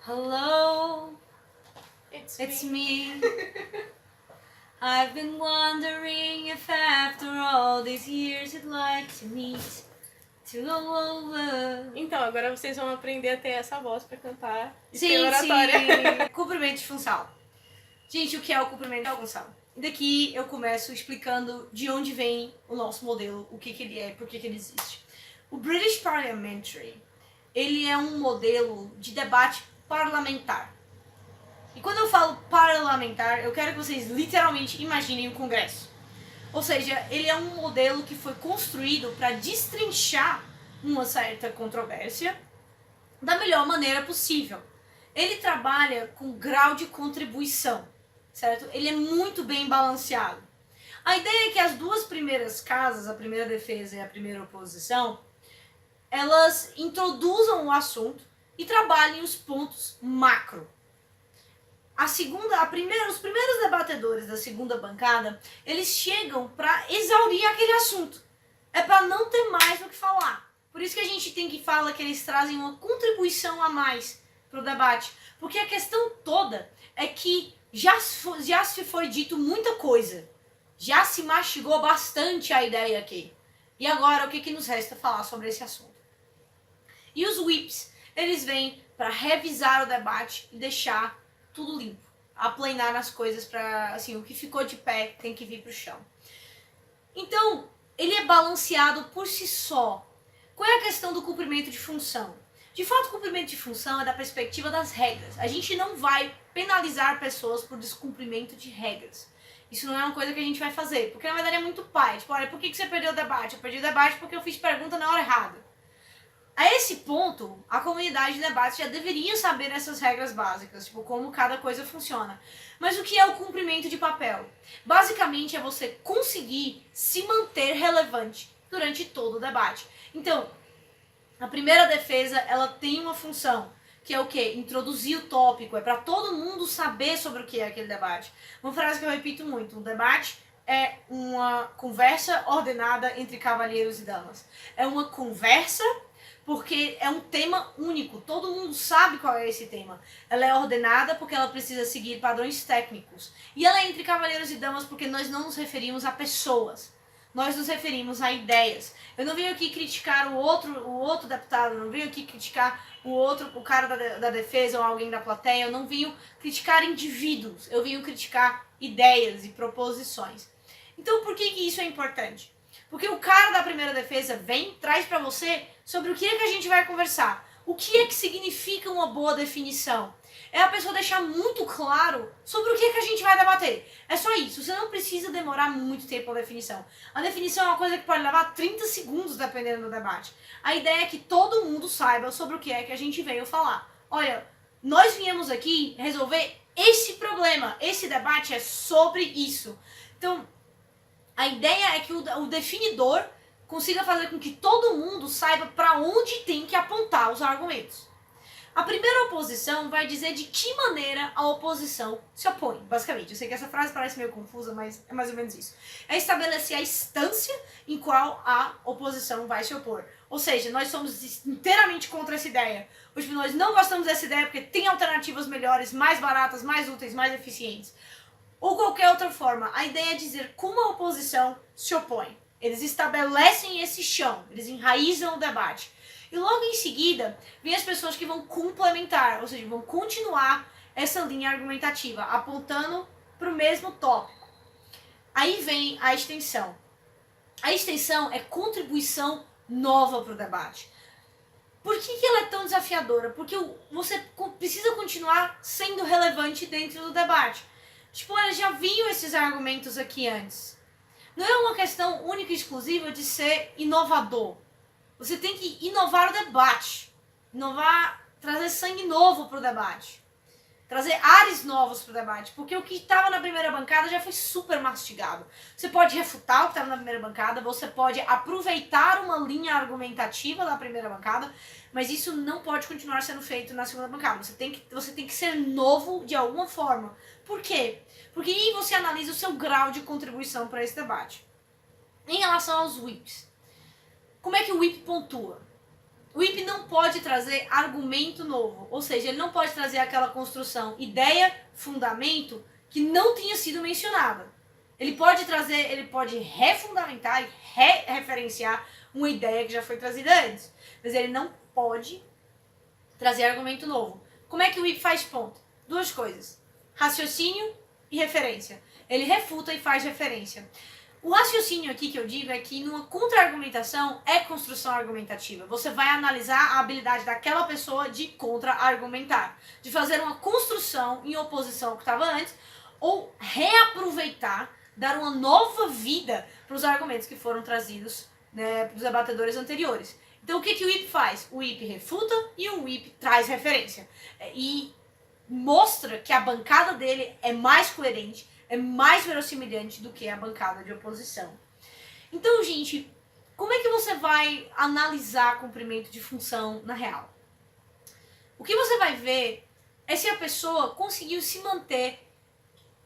Hello, It's me. I've been wondering if after all these years you'd like to meet, to go over. Então, agora vocês vão aprender a ter essa voz pra cantar e ter Sim, oratória. sim. Cumprimento de função. Gente, o que é o cumprimento de função? E daqui eu começo explicando de onde vem o nosso modelo, o que ele é, por que ele existe. O British Parliamentary, ele é um modelo de debate parlamentar. E quando eu falo parlamentar, eu quero que vocês literalmente imaginem o Congresso. Ou seja, ele é um modelo que foi construído para destrinchar uma certa controvérsia da melhor maneira possível. Ele trabalha com grau de contribuição, certo? Ele é muito bem balanceado. A ideia é que as duas primeiras casas, a primeira defesa e a primeira oposição, elas introduzam o assunto e trabalhem os pontos macro. Os primeiros debatedores da segunda bancada, eles chegam para exaurir aquele assunto. É para não ter mais o que falar. Por isso que a gente tem que falar que eles trazem uma contribuição a mais para o debate. Porque a questão toda é que já se foi dito muita coisa. Já se mastigou bastante a ideia aqui. E agora, o que nos resta falar sobre esse assunto? E os whips, eles vêm para revisar o debate e deixar tudo limpo, aplanar as coisas para, assim, o que ficou de pé tem que vir pro chão. Então, ele é balanceado por si só. Qual é a questão do cumprimento de função? De fato, o cumprimento de função é da perspectiva das regras. A gente não vai penalizar pessoas por descumprimento de regras. Isso não é uma coisa que a gente vai fazer, porque na verdade é muito pai. Tipo, olha, por que você perdeu o debate? Eu perdi o debate porque eu fiz pergunta na hora errada. A esse ponto, a comunidade de debate já deveria saber essas regras básicas, tipo, como cada coisa funciona. Mas o que é o cumprimento de papel? Basicamente é você conseguir se manter relevante durante todo o debate. Então, a primeira defesa, ela tem uma função, que é o quê? Introduzir o tópico, é para todo mundo saber sobre o que é aquele debate. Uma frase que eu repito muito, um debate é uma conversa ordenada entre cavalheiros e damas. É uma conversa porque é um tema único, todo mundo sabe qual é esse tema. Ela é ordenada porque ela precisa seguir padrões técnicos. E ela é entre cavalheiros e damas porque nós não nos referimos a pessoas. Nós nos referimos a ideias. Eu não venho aqui criticar o outro deputado, não venho aqui criticar o cara da defesa ou alguém da plateia, eu não venho criticar indivíduos, eu venho criticar ideias e proposições. Então por que isso é importante? Porque o cara da primeira defesa traz para você sobre o que é que a gente vai conversar. O que é que significa uma boa definição? É a pessoa deixar muito claro sobre o que é que a gente vai debater. É só isso, você não precisa demorar muito tempo a definição. A definição é uma coisa que pode levar 30 segundos dependendo do debate. A ideia é que todo mundo saiba sobre o que é que a gente veio falar. Olha, nós viemos aqui resolver esse problema, esse debate é sobre isso. Então, a ideia é que o definidor consiga fazer com que todo mundo saiba para onde tem que apontar os argumentos. A primeira oposição vai dizer de que maneira a oposição se opõe, basicamente. Eu sei que essa frase parece meio confusa, mas é mais ou menos isso. É estabelecer a instância em qual a oposição vai se opor. Ou seja, nós somos inteiramente contra essa ideia. Ou, nós não gostamos dessa ideia porque tem alternativas melhores, mais baratas, mais úteis, mais eficientes. Ou qualquer outra forma, a ideia é dizer como a oposição se opõe. Eles estabelecem esse chão, eles enraizam o debate. E logo em seguida, vem as pessoas que vão complementar, ou seja, vão continuar essa linha argumentativa, apontando para o mesmo tópico. Aí vem a extensão. A extensão é contribuição nova para o debate. Por que ela é tão desafiadora? Porque você precisa continuar sendo relevante dentro do debate. Tipo, olha, já vinham esses argumentos aqui antes. Não é uma questão única e exclusiva de ser inovador. Você tem que inovar o debate. Trazer sangue novo para o debate. Trazer ares novos para o debate. Porque o que estava na primeira bancada já foi super mastigado. Você pode refutar o que estava na primeira bancada, você pode aproveitar uma linha argumentativa da primeira bancada, mas isso não pode continuar sendo feito na segunda bancada. Você tem que ser novo de alguma forma. Por quê? Porque aí você analisa o seu grau de contribuição para esse debate. Em relação aos whips, como é que o whip pontua? O IP não pode trazer argumento novo, ou seja, ele não pode trazer aquela construção, ideia, fundamento, que não tinha sido mencionada. Ele pode trazer, ele pode refundamentar e referenciar uma ideia que já foi trazida antes, mas ele não pode trazer argumento novo. Como é que o IP faz ponto? Duas coisas, raciocínio e referência. Ele refuta e faz referência. O raciocínio aqui que eu digo é que numa contra-argumentação é construção argumentativa. Você vai analisar a habilidade daquela pessoa de contra-argumentar, de fazer uma construção em oposição ao que estava antes, ou reaproveitar, dar uma nova vida para os argumentos que foram trazidos, né, para os debatedores anteriores. Então o que o IP faz? O IP refuta e o IP traz referência. E mostra que a bancada dele é mais coerente, é mais verossimilhante do que a bancada de oposição. Então, gente, como é que você vai analisar cumprimento de função na real? O que você vai ver é se a pessoa conseguiu se manter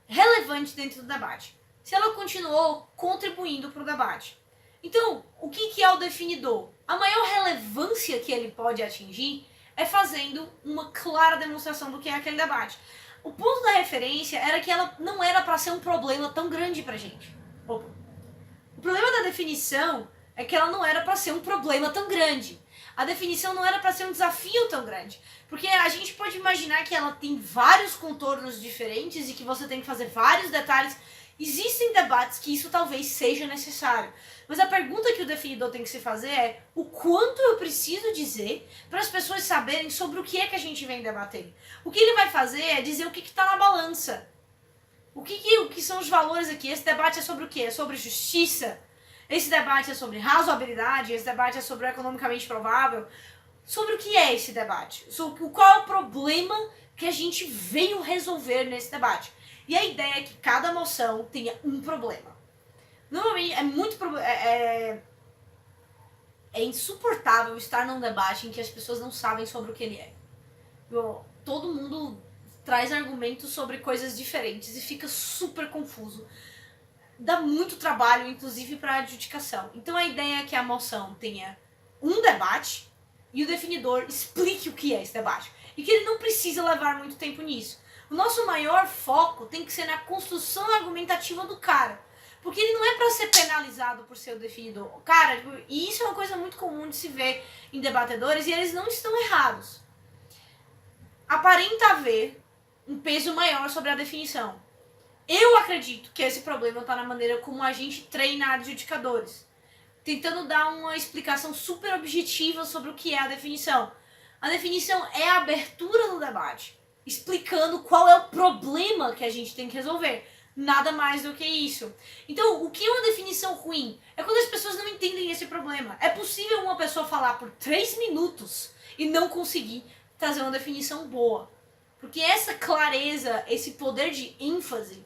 relevante dentro do debate. Se ela continuou contribuindo para o debate. Então, o que é o definidor? A maior relevância que ele pode atingir é fazendo uma clara demonstração do que é aquele debate. O ponto da referência era que ela não era para ser um problema tão grande pra gente. O problema da definição é que ela não era para ser um problema tão grande. A definição não era para ser um desafio tão grande. Porque a gente pode imaginar que ela tem vários contornos diferentes e que você tem que fazer vários detalhes. Existem debates que isso talvez seja necessário. Mas a pergunta que o definidor tem que se fazer é o quanto eu preciso dizer para as pessoas saberem sobre o que é que a gente vem debater. O que ele vai fazer é dizer o que está na balança. O que são os valores aqui? Esse debate é sobre o quê? É sobre justiça? Esse debate é sobre razoabilidade? Esse debate é sobre o economicamente provável? Sobre o que é esse debate? Qual é o problema que a gente veio resolver nesse debate? E a ideia é que cada moção tenha um problema. Normalmente é insuportável estar num debate em que as pessoas não sabem sobre o que ele é. Todo mundo traz argumentos sobre coisas diferentes e fica super confuso. Dá muito trabalho, inclusive, para a adjudicação. Então a ideia é que a moção tenha um debate e o definidor explique o que é esse debate. E que ele não precisa levar muito tempo nisso. O nosso maior foco tem que ser na construção argumentativa do cara. Porque ele não é para ser penalizado por ser o definidor. Cara, e isso é uma coisa muito comum de se ver em debatedores e eles não estão errados. Aparenta haver um peso maior sobre a definição. Eu acredito que esse problema está na maneira como a gente treina adjudicadores. Tentando dar uma explicação super objetiva sobre o que é a definição. A definição é a abertura do debate. Explicando qual é o problema que a gente tem que resolver. Nada mais do que isso. Então, o que é uma definição ruim? É quando as pessoas não entendem esse problema. É possível uma pessoa falar por 3 minutos e não conseguir trazer uma definição boa. Porque essa clareza, esse poder de ênfase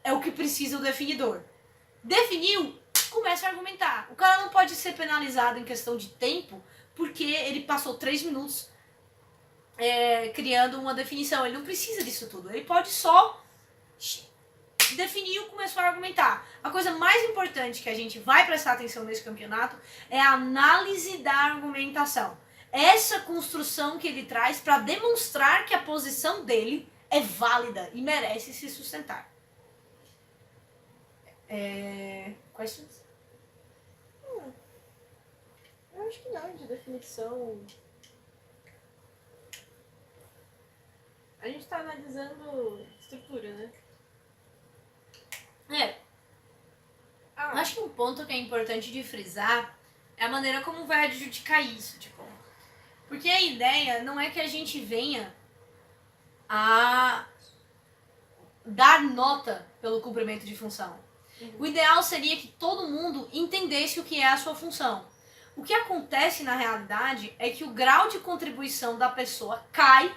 é o que precisa o definidor. Definiu, começa a argumentar. O cara não pode ser penalizado em questão de tempo porque ele passou 3 minutos criando uma definição. Ele não precisa disso tudo. Ele pode só definiu, começou a argumentar. A coisa mais importante que a gente vai prestar atenção nesse campeonato é a análise da argumentação. Essa construção que ele traz para demonstrar que a posição dele é válida e merece se sustentar. Questions? Eu acho que não, de definição. A gente tá analisando estrutura, né? Acho que um ponto que é importante de frisar é a maneira como vai adjudicar isso, tipo. Porque a ideia não é que a gente venha a dar nota pelo cumprimento de função. O ideal seria que todo mundo entendesse o que é a sua função. O que acontece na realidade é que o grau de contribuição da pessoa cai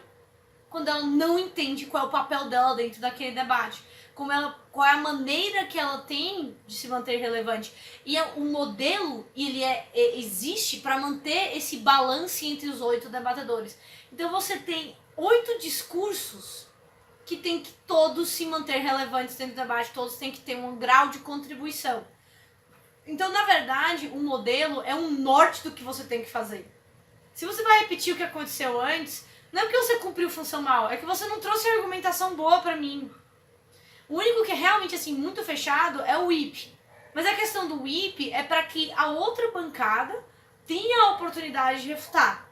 quando ela não entende qual é o papel dela dentro daquele debate. Qual é a maneira que ela tem de se manter relevante. E o modelo existe para manter esse balanço entre os 8 debatedores. Então você tem 8 discursos que tem que todos se manter relevantes dentro do debate, todos têm que ter um grau de contribuição. Então, na verdade, o modelo é um norte do que você tem que fazer. Se você vai repetir o que aconteceu antes, não é porque você cumpriu função mal, é que você não trouxe argumentação boa pra mim. O único que é realmente assim muito fechado é o whip. Mas a questão do whip é para que a outra bancada tenha a oportunidade de refutar.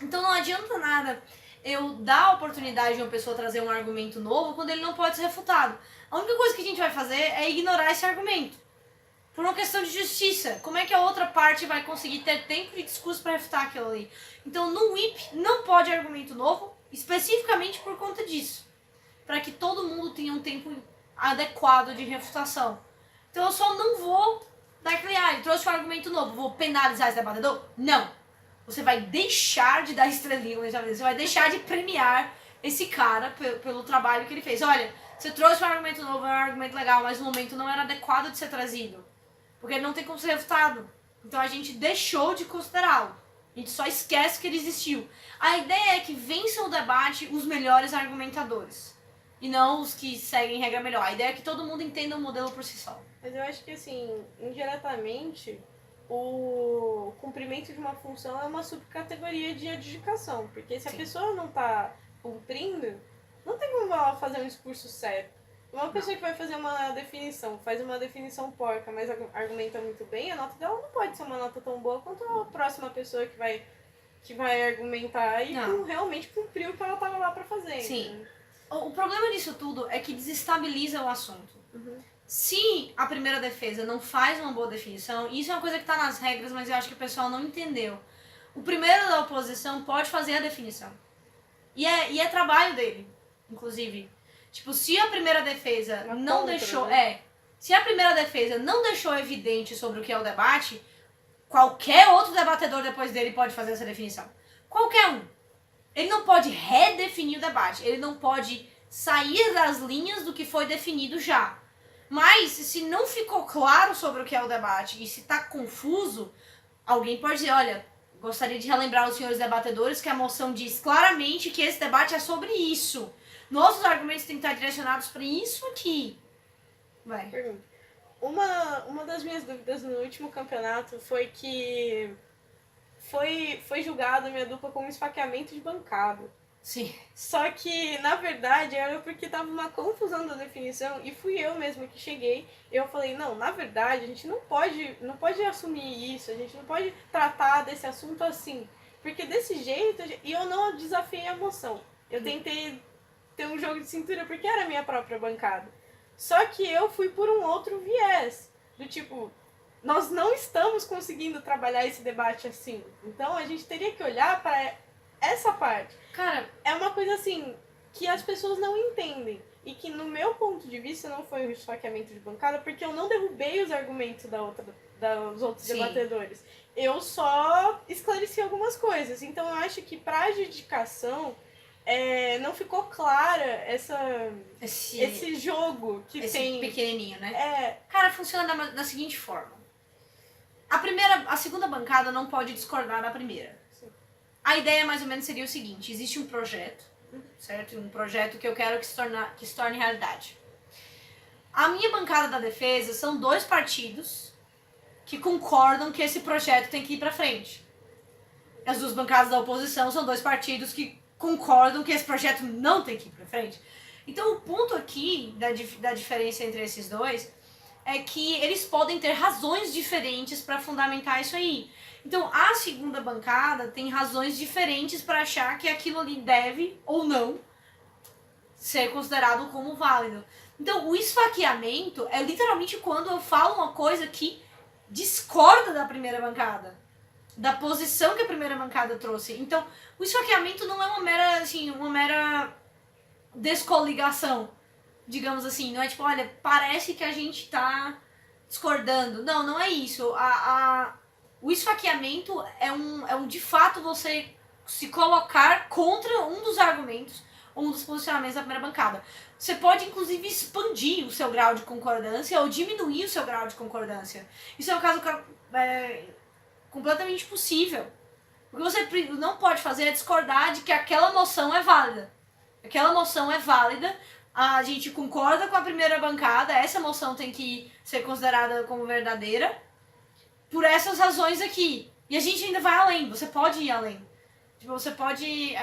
Então não adianta nada eu dar a oportunidade de uma pessoa trazer um argumento novo quando ele não pode ser refutado. A única coisa que a gente vai fazer é ignorar esse argumento. Por uma questão de justiça. Como é que a outra parte vai conseguir ter tempo de discurso para refutar aquilo ali? Então no whip não pode argumento novo, especificamente por conta disso. Para que todo mundo tenha um tempo adequado de refutação. Então eu só não vou dar aquele, ele trouxe um argumento novo, vou penalizar esse debatedor? Não. Você vai deixar de dar estrelinha, você vai deixar de premiar esse cara pelo trabalho que ele fez. Olha, você trouxe um argumento novo, é um argumento legal, mas no momento não era adequado de ser trazido. Porque ele não tem como ser refutado. Então a gente deixou de considerá-lo. A gente só esquece que ele existiu. A ideia é que vençam o debate os melhores argumentadores. E não os que seguem regra melhor. A ideia é que todo mundo entenda o modelo por si só. Mas eu acho que, assim, indiretamente, o cumprimento de uma função é uma subcategoria de adjudicação. Porque se a pessoa não está cumprindo, não tem como ela fazer um discurso certo. Uma pessoa que vai fazer uma definição, faz uma definição porca, mas argumenta muito bem, a nota dela não pode ser uma nota tão boa quanto a próxima pessoa que vai argumentar e realmente cumprir o que ela estava lá para fazer. Sim. Então. O problema disso tudo é que desestabiliza o assunto. Uhum. Se a primeira defesa não faz uma boa definição, isso é uma coisa que está nas regras, mas eu acho que o pessoal não entendeu. O primeiro da oposição pode fazer a definição. E é trabalho dele, inclusive. Tipo, se a primeira defesa não deixou... Né? Se a primeira defesa não deixou evidente sobre o que é o debate, qualquer outro debatedor depois dele pode fazer essa definição. Qualquer um. Ele não pode redefinir o debate. Ele não pode sair das linhas do que foi definido já. Mas, se não ficou claro sobre o que é o debate e se está confuso, alguém pode dizer, olha, gostaria de relembrar aos senhores debatedores que a moção diz claramente que esse debate é sobre isso. Nossos argumentos têm que estar direcionados para isso aqui. Vai. Pergunta. Uma das minhas dúvidas no último campeonato foi que foi julgada a minha dupla como esfaqueamento de bancada. Sim. Só que, na verdade, era porque tava uma confusão da definição e fui eu mesma que cheguei. Eu falei, não, na verdade, a gente não pode assumir isso, a gente não pode tratar desse assunto assim. Porque desse jeito, e eu não desafiei a moção. Eu tentei ter um jogo de cintura porque era a minha própria bancada. Só que eu fui por um outro viés. Do tipo, nós não estamos conseguindo trabalhar esse debate assim. Então a gente teria que olhar para essa parte. Cara, é uma coisa assim que as pessoas não entendem. E que no meu ponto de vista não foi um esfaqueamento de bancada, porque eu não derrubei os argumentos dos outros debatedores. Eu só esclareci algumas coisas. Então eu acho que para adjudicação não ficou clara esse jogo que esse tem... pequenininho, né? Cara, funciona da seguinte forma. A segunda bancada não pode discordar da primeira. Sim. A ideia mais ou menos seria o seguinte, existe um projeto, certo? Um projeto que eu quero que se torne realidade. A minha bancada da defesa são 2 partidos que concordam que esse projeto tem que ir pra frente. As 2 bancadas da oposição são 2 partidos que concordam que esse projeto não tem que ir pra frente. Então o ponto aqui da diferença entre esses 2 é que eles podem ter razões diferentes para fundamentar isso aí. Então a segunda bancada tem razões diferentes para achar que aquilo ali deve ou não ser considerado como válido. Então o esfaqueamento é literalmente quando eu falo uma coisa que discorda da primeira bancada, da posição que a primeira bancada trouxe. Então, o esfaqueamento não é uma mera descoligação, digamos assim. Não é tipo, olha, parece que a gente tá discordando. Não, não é isso. O esfaqueamento é de fato você se colocar contra um dos argumentos, um dos posicionamentos da primeira bancada. Você pode, inclusive, expandir o seu grau de concordância ou diminuir o seu grau de concordância. Isso é um caso completamente possível. O que você não pode fazer é discordar de que aquela moção é válida. Aquela moção é válida, a gente concorda com a primeira bancada, essa moção tem que ser considerada como verdadeira por essas razões aqui. E a gente ainda vai além, você pode ir além. Tipo, você pode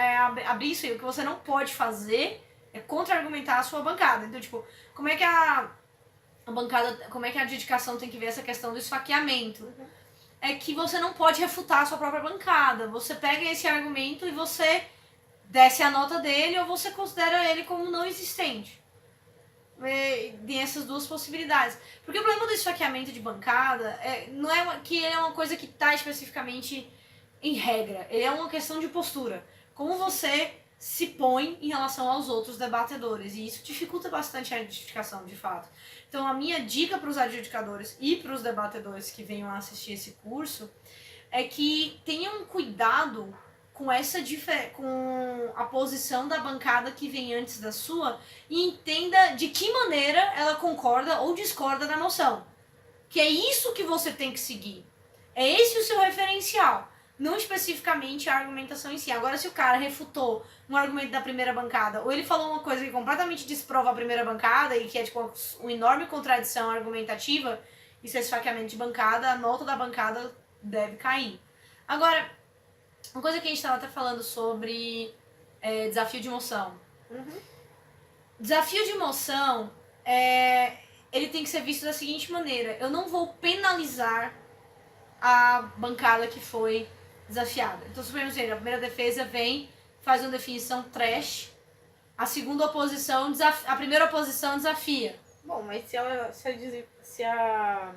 abrir isso aí. O que você não pode fazer é contra-argumentar a sua bancada. Então, tipo, como é que a bancada, como é que a adjudicação tem que ver essa questão do esfaqueamento? É que você não pode refutar a sua própria bancada. Você pega esse argumento e você desce a nota dele ou você considera ele como não existente. Tem essas duas possibilidades. Porque o problema do esfaqueamento de bancada não é que ele é uma coisa que está especificamente em regra. Ele é uma questão de postura. Como você se põe em relação aos outros debatedores. E isso dificulta bastante a adjudicação, de fato. Então, a minha dica para os adjudicadores e para os debatedores que venham a assistir esse curso é que tenham cuidado com com a posição da bancada que vem antes da sua e entenda de que maneira ela concorda ou discorda da moção. Que é isso que você tem que seguir. É esse o seu referencial. Não especificamente a argumentação em si. Agora, se o cara refutou um argumento da primeira bancada, ou ele falou uma coisa que completamente desprova a primeira bancada e que é tipo uma enorme contradição argumentativa, isso é esfaqueamento de bancada, a nota da bancada deve cair. Agora, uma coisa que a gente estava até falando sobre desafio de moção. Desafio de moção, ele tem que ser visto da seguinte maneira. Eu não vou penalizar a bancada que foi desafiada. Então, suponhamos que a primeira defesa vem, faz uma definição trash, a segunda oposição, a primeira oposição desafia. Bom, mas se a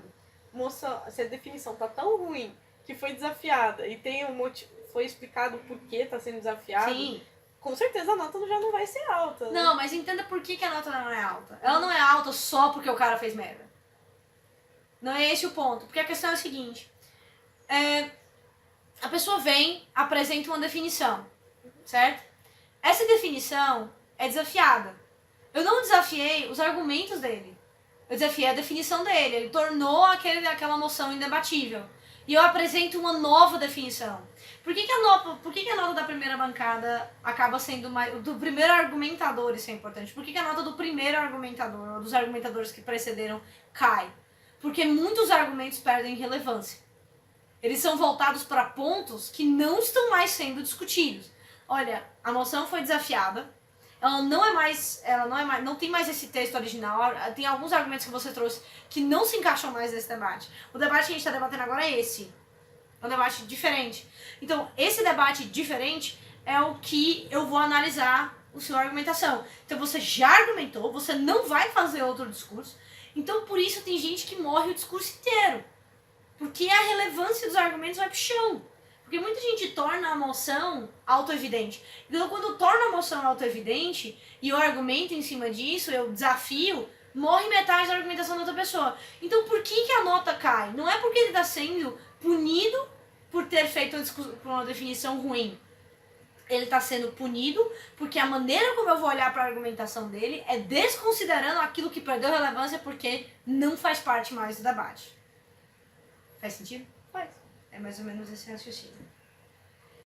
definição tá tão ruim que foi desafiada e tem um motivo, foi explicado por que tá sendo desafiado, sim, com certeza a nota já não vai ser alta. Né? Não, mas entenda por que a nota não é alta. Ela não é alta só porque o cara fez merda. Não é esse o ponto. Porque a questão é a seguinte. A pessoa vem, apresenta uma definição, certo? Essa definição é desafiada. Eu não desafiei os argumentos dele. Eu desafiei a definição dele. Ele tornou aquela moção indebatível. E eu apresento uma nova definição. Por que a nota da primeira bancada acaba sendo mais... Do primeiro argumentador, isso é importante. Por que a nota do primeiro argumentador, ou dos argumentadores que precederam, cai? Porque muitos argumentos perdem relevância. Eles são voltados para pontos que não estão mais sendo discutidos. Olha, a moção foi desafiada, não tem mais esse texto original, tem alguns argumentos que você trouxe que não se encaixam mais nesse debate. O debate que a gente está debatendo agora é esse. É um debate diferente. Então, esse debate diferente é o que eu vou analisar a sua argumentação. Então, você já argumentou, você não vai fazer outro discurso, então por isso tem gente que morre o discurso inteiro. Porque a relevância dos argumentos vai pro chão. Porque muita gente torna a moção autoevidente. Então, quando torna a moção autoevidente e eu argumento em cima disso, eu desafio, morre metade da argumentação da outra pessoa. Então, por que a nota cai? Não é porque ele está sendo punido por ter feito uma definição ruim. Ele está sendo punido porque a maneira como eu vou olhar para a argumentação dele é desconsiderando aquilo que perdeu relevância porque não faz parte mais do debate. Faz sentido? Faz. É mais ou menos esse raciocínio.